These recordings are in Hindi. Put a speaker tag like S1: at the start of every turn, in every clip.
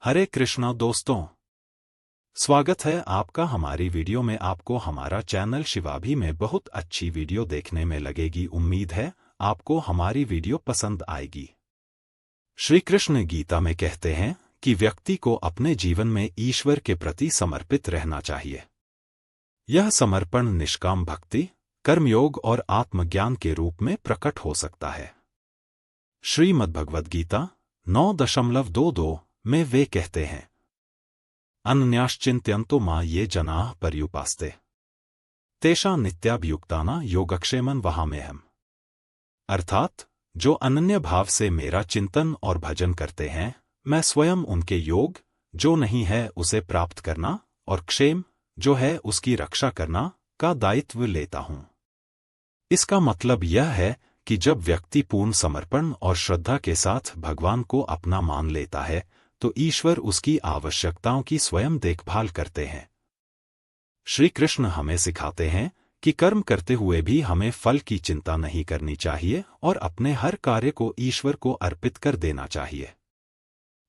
S1: हरे कृष्णा दोस्तों, स्वागत है आपका हमारी वीडियो में। आपको हमारा चैनल शिवाभी में बहुत अच्छी वीडियो देखने में लगेगी। उम्मीद है आपको हमारी वीडियो पसंद आएगी। श्री कृष्ण गीता में कहते हैं कि व्यक्ति को अपने जीवन में ईश्वर के प्रति समर्पित रहना चाहिए। यह समर्पण निष्काम भक्ति, कर्मयोग और आत्मज्ञान के रूप में प्रकट हो सकता है। श्रीमद्भगवद्गीता 9.22 में वे कहते हैं, अनन्याश्चिन्त्यन्तो मा ये जनाः पर्युपास्ते तेषां नित्याभियुक्तानां योगक्षेमं वहाम्यहम्। अर्थात, जो अनन्य भाव से मेरा चिंतन और भजन करते हैं, मैं स्वयं उनके योग, जो नहीं है उसे प्राप्त करना, और क्षेम, जो है उसकी रक्षा करना, का दायित्व लेता हूं। इसका मतलब यह है कि जब व्यक्ति पूर्ण समर्पण और श्रद्धा के साथ भगवान को अपना मान लेता है, तो ईश्वर उसकी आवश्यकताओं की स्वयं देखभाल करते हैं। श्री कृष्ण हमें सिखाते हैं कि कर्म करते हुए भी हमें फल की चिंता नहीं करनी चाहिए और अपने हर कार्य को ईश्वर को अर्पित कर देना चाहिए।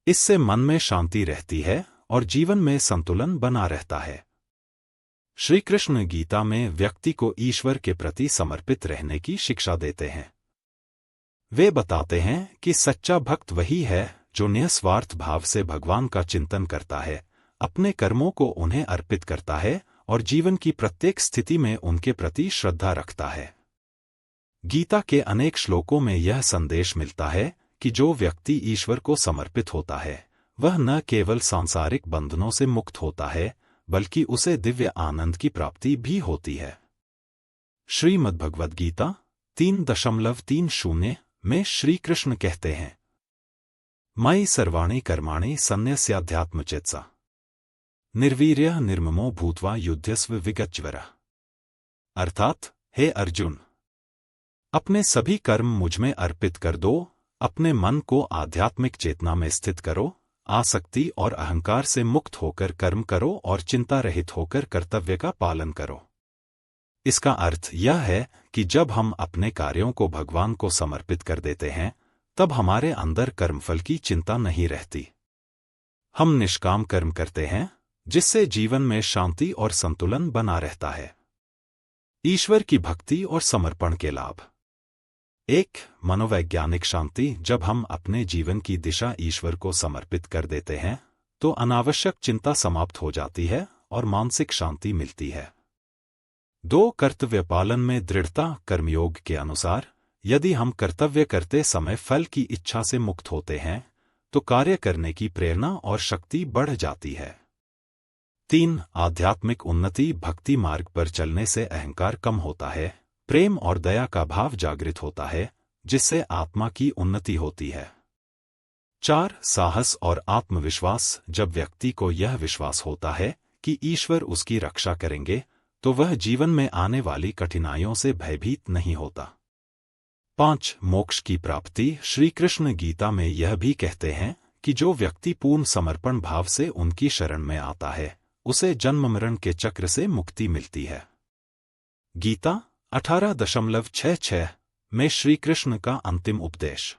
S1: इससे मन में शांति रहती है और जीवन में संतुलन बना रहता है। श्री कृष्ण गीता में व्यक्ति को ईश्वर के प्रति समर्पित रहने की शिक्षा देते हैं। वे बताते हैं कि सच्चा भक्त वही है जो निस्वार्थ भाव से भगवान का चिंतन करता है, अपने कर्मों को उन्हें अर्पित करता है और जीवन की प्रत्येक स्थिति में उनके प्रति श्रद्धा रखता है। गीता के अनेक श्लोकों में यह संदेश मिलता है कि जो व्यक्ति ईश्वर को समर्पित होता है, वह न केवल सांसारिक बंधनों से मुक्त होता है, बल्कि उसे दिव्य आनंद की प्राप्ति भी होती है। श्रीमद्भगवद्गीता 3.30 में श्री कृष्ण कहते हैं, मयि सर्वाणि कर्माणि सन्न्यस्याध्यात्मचेतसा निर्वीर्यः निर्ममो भूत्वा युध्यस्व विगतज्वरः। अर्थात, हे अर्जुन, अपने सभी कर्म मुझमें अर्पित कर दो, अपने मन को आध्यात्मिक चेतना में स्थित करो, आसक्ति और अहंकार से मुक्त होकर कर्म करो और चिंता रहित होकर कर्तव्य का पालन करो। इसका अर्थ यह है कि जब हम अपने कार्यों को भगवान को समर्पित कर देते हैं, तब हमारे अंदर कर्मफल की चिंता नहीं रहती। हम निष्काम कर्म करते हैं, जिससे जीवन में शांति और संतुलन बना रहता है। ईश्वर की भक्ति और समर्पण के लाभ। 1. मनोवैज्ञानिक शांति। जब हम अपने जीवन की दिशा ईश्वर को समर्पित कर देते हैं, तो अनावश्यक चिंता समाप्त हो जाती है और मानसिक शांति मिलती है। 2. कर्तव्य पालन में दृढ़ता। कर्मयोग के अनुसार, यदि हम कर्तव्य करते समय फल की इच्छा से मुक्त होते हैं, तो कार्य करने की प्रेरणा और शक्ति बढ़ जाती है। 3. आध्यात्मिक उन्नति। भक्ति मार्ग पर चलने से अहंकार कम होता है, प्रेम और दया का भाव जागृत होता है, जिससे आत्मा की उन्नति होती है। 4. साहस और आत्मविश्वास। जब व्यक्ति को यह विश्वास होता है कि ईश्वर उसकी रक्षा करेंगे, तो वह जीवन में आने वाली कठिनाइयों से भयभीत नहीं होता। 5. मोक्ष की प्राप्ति। श्री कृष्ण गीता में यह भी कहते हैं कि जो व्यक्ति पूर्ण समर्पण भाव से उनकी शरण में आता है, उसे जन्म मरण के चक्र से मुक्ति मिलती है। गीता 18.66 में श्री कृष्ण का अंतिम उपदेश,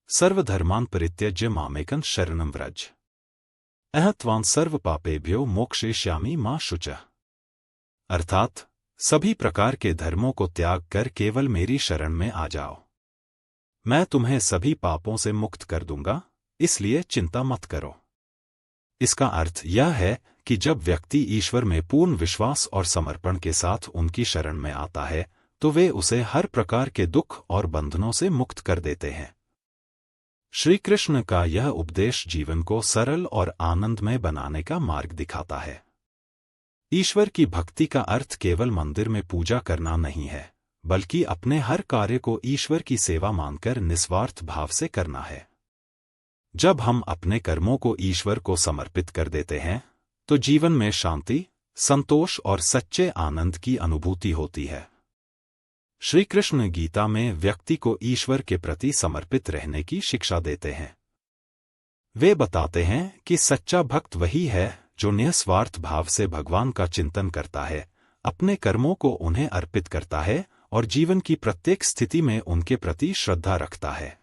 S1: सर्वधर्मान् परित्यज्य मामेकं शरणं व्रज अहं त्वां सर्व पापेभ्यो मोक्षयिष्यामि मा शुचः। अर्थात, सभी प्रकार के धर्मों को त्याग कर केवल मेरी शरण में आ जाओ, मैं तुम्हें सभी पापों से मुक्त कर दूंगा, इसलिए चिंता मत करो। इसका अर्थ यह है कि जब व्यक्ति ईश्वर में पूर्ण विश्वास और समर्पण के साथ उनकी शरण में आता है, तो वे उसे हर प्रकार के दुख और बंधनों से मुक्त कर देते हैं। श्री कृष्ण का यह उपदेश जीवन को सरल और आनंदमय बनाने का मार्ग दिखाता है। ईश्वर की भक्ति का अर्थ केवल मंदिर में पूजा करना नहीं है, बल्कि अपने हर कार्य को ईश्वर की सेवा मानकर निस्वार्थ भाव से करना है। जब हम अपने कर्मों को ईश्वर को समर्पित कर देते हैं, तो जीवन में शांति, संतोष और सच्चे आनंद की अनुभूति होती है। श्री कृष्ण गीता में व्यक्ति को ईश्वर के प्रति समर्पित रहने की शिक्षा देते हैं। वे बताते हैं कि सच्चा भक्त वही है जो निस्वार्थ भाव से भगवान का चिंतन करता है, अपने कर्मों को उन्हें अर्पित करता है और जीवन की प्रत्येक स्थिति में उनके प्रति श्रद्धा रखता है।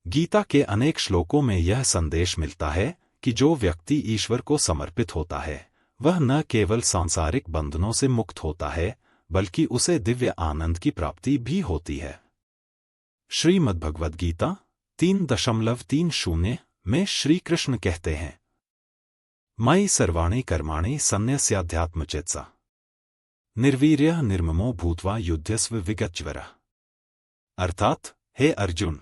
S1: गीता के अनेक श्लोकों में यह संदेश मिलता है कि जो व्यक्ति ईश्वर को समर्पित होता है वह न केवल सांसारिक बंधनों से मुक्त होता है बल्कि उसे दिव्य आनंद की प्राप्ति भी होती है। श्रीमद्भगवद गीता 3.30 में श्री कृष्ण कहते हैं, मयि सर्वाणि कर्माणि सन्न्यस्याध्यात्मचेतसा निर्वीर्यः निर्ममो भूत्वा युध्यस्व विगतज्वरः। अर्थात, हे अर्जुन,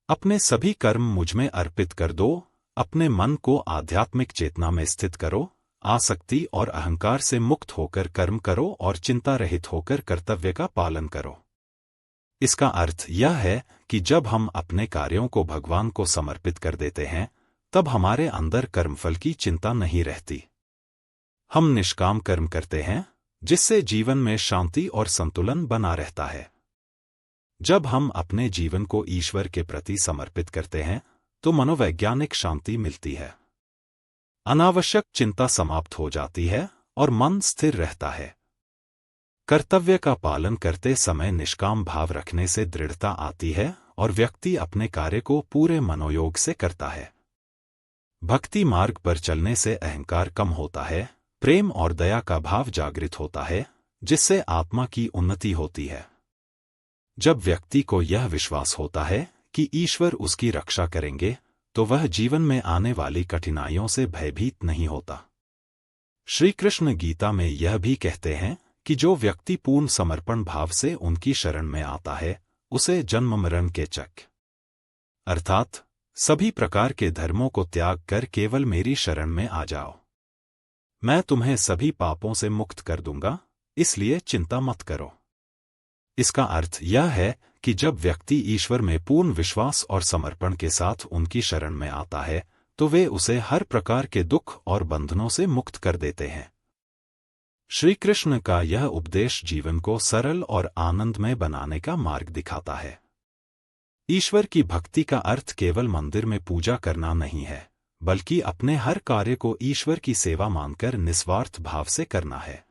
S1: अपने सभी कर्म मुझमें अर्पित कर दो, अपने मन को आध्यात्मिक चेतना में स्थित करो, आसक्ति और अहंकार से मुक्त होकर कर्म करो और चिंता रहित होकर कर्तव्य का पालन करो। इसका अर्थ यह है कि जब हम अपने कार्यों को भगवान को समर्पित कर देते हैं तब हमारे अंदर कर्मफल की चिंता नहीं रहती। हम निष्काम कर्म करते हैं जिससे जीवन में शांति और संतुलन बना रहता है। जब हम अपने जीवन को ईश्वर के प्रति समर्पित करते हैं तो मनोवैज्ञानिक शांति मिलती है, अनावश्यक चिंता समाप्त हो जाती है और मन स्थिर रहता है। कर्तव्य का पालन करते समय निष्काम भाव रखने से दृढ़ता आती है और व्यक्ति अपने कार्य को पूरे मनोयोग से करता है। भक्ति मार्ग पर चलने से अहंकार कम होता है, प्रेम और दया का भाव जागृत होता है, जिससे आत्मा की उन्नति होती है। जब व्यक्ति को यह विश्वास होता है कि ईश्वर उसकी रक्षा करेंगे तो वह जीवन में आने वाली कठिनाइयों से भयभीत नहीं होता। श्री कृष्ण गीता में यह भी कहते हैं कि जो व्यक्ति पूर्ण समर्पण भाव से उनकी शरण में आता है उसे जन्म मरण के चक्र अर्थात सभी प्रकार के धर्मों को त्याग कर केवल मेरी शरण में आ जाओ, मैं तुम्हें सभी पापों से मुक्त कर दूंगा, इसलिए चिंता मत करो। इसका अर्थ यह है कि जब व्यक्ति ईश्वर में पूर्ण विश्वास और समर्पण के साथ उनकी शरण में आता है तो वे उसे हर प्रकार के दुख और बंधनों से मुक्त कर देते हैं। श्री कृष्ण का यह उपदेश जीवन को सरल और आनंदमय बनाने का मार्ग दिखाता है। ईश्वर की भक्ति का अर्थ केवल मंदिर में पूजा करना नहीं है, बल्कि अपने हर कार्य को ईश्वर की सेवा मानकर निस्वार्थ भाव से करना है।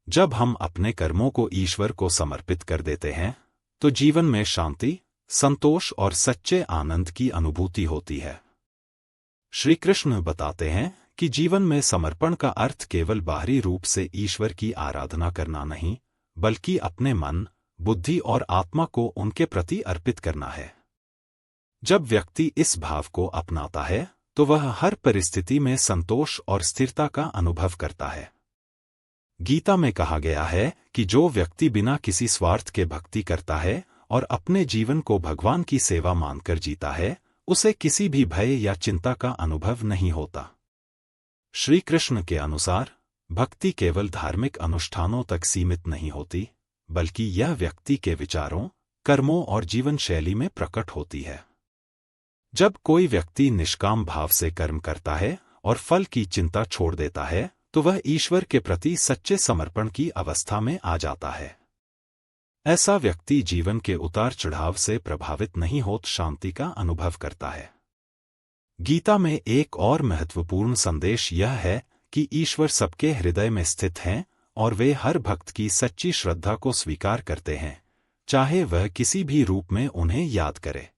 S1: जब हम अपने कर्मों को ईश्वर को समर्पित कर देते हैं तो जीवन में शांति, संतोष और सच्चे आनंद की अनुभूति होती है। श्री कृष्ण बताते हैं कि जीवन में समर्पण का अर्थ केवल बाहरी रूप से ईश्वर की आराधना करना नहीं, बल्कि अपने मन, बुद्धि और आत्मा को उनके प्रति अर्पित करना है। जब व्यक्ति इस भाव को अपनाता है तो वह हर परिस्थिति में संतोष और स्थिरता का अनुभव करता है। गीता में कहा गया है कि जो व्यक्ति बिना किसी स्वार्थ के भक्ति करता है और अपने जीवन को भगवान की सेवा मानकर जीता है, उसे किसी भी भय या चिंता का अनुभव नहीं होता। श्री कृष्ण के अनुसार भक्ति केवल धार्मिक अनुष्ठानों तक सीमित नहीं होती, बल्कि यह व्यक्ति के विचारों, कर्मों और जीवन शैली में प्रकट होती है। जब कोई व्यक्ति निष्काम भाव से कर्म करता है और फल की चिंता छोड़ देता है तो वह ईश्वर के प्रति सच्चे समर्पण की अवस्था में आ जाता है। ऐसा व्यक्ति जीवन के उतार चढ़ाव से प्रभावित नहीं होता, शांति का अनुभव करता है। गीता में एक और महत्वपूर्ण संदेश यह है कि ईश्वर सबके हृदय में स्थित हैं और वे हर भक्त की सच्ची श्रद्धा को स्वीकार करते हैं, चाहे वह किसी भी रूप में उन्हें याद करे।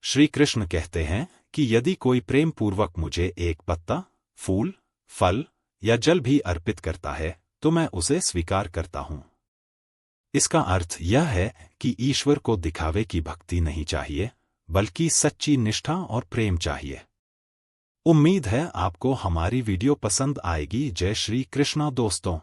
S1: श्री कृष्ण कहते हैं कि यदि कोई प्रेम पूर्वक मुझे एक पत्ता, फूल, फल या जल भी अर्पित करता है तो मैं उसे स्वीकार करता हूं। इसका अर्थ यह है कि ईश्वर को दिखावे की भक्ति नहीं चाहिए, बल्कि सच्ची निष्ठा और प्रेम चाहिए। उम्मीद है आपको हमारी वीडियो पसंद आएगी। जय श्री कृष्णा दोस्तों।